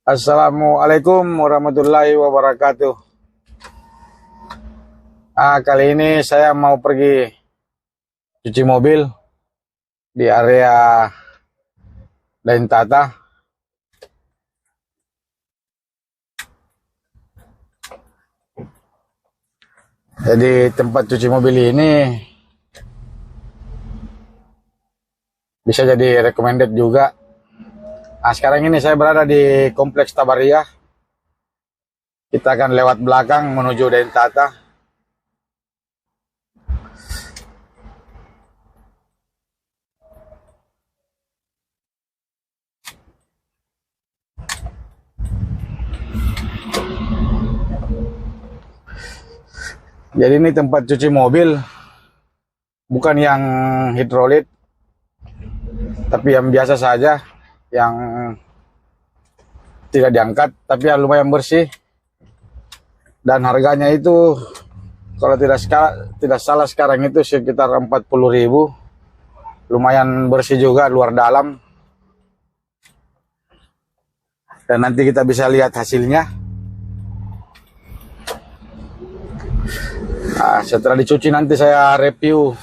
Assalamualaikum warahmatullahi wabarakatuh. Kali ini saya mau pergi cuci mobil di area Dentata. Jadi tempat cuci mobil ini bisa jadi recommended juga. Sekarang ini saya berada di Kompleks Tabaria. Kita akan lewat belakang menuju Dentata. Jadi ini tempat cuci mobil, bukan yang hidrolit, tapi yang biasa saja, yang tidak diangkat, tapi yang lumayan bersih. Dan harganya itu kalau tidak salah sekarang itu sekitar 40.000. Lumayan bersih juga, luar dalam. Dan nanti kita bisa lihat hasilnya. Setelah dicuci nanti saya review.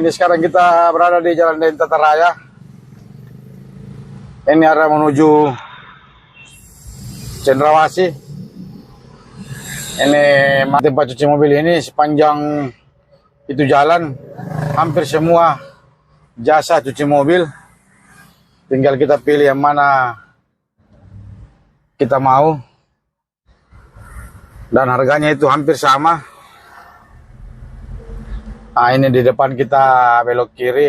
Ini sekarang kita berada di Jalan Dentata Raya. Ini arah menuju Cendrawasih. Ini tempat cuci mobil ini sepanjang itu jalan hampir semua jasa cuci mobil. Tinggal kita pilih yang mana kita mau. Dan harganya itu hampir sama. Ini di depan kita belok kiri.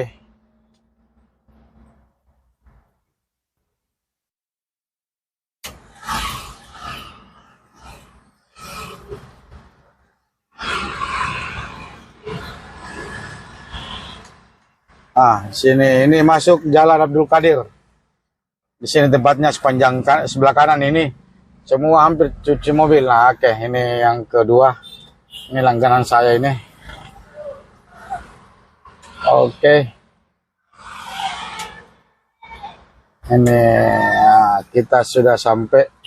Sini ini masuk Jalan Abdul Qadir. Di sini tempatnya sepanjang sebelah kanan ini semua hampir cuci mobil. Oke, ini yang kedua. Ini langganan saya ini. Oke. Ini kita sudah sampai.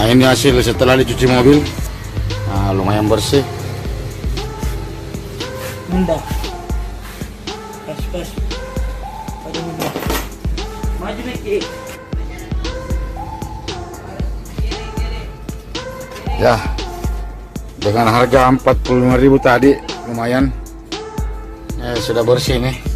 Ini hasil setelah dicuci mobil. Lumayan bersih. Mundak. Pas. Pada mundak. Maju lagi. Ya. Dengan harga 45.000 tadi lumayan. Sudah bersih nih.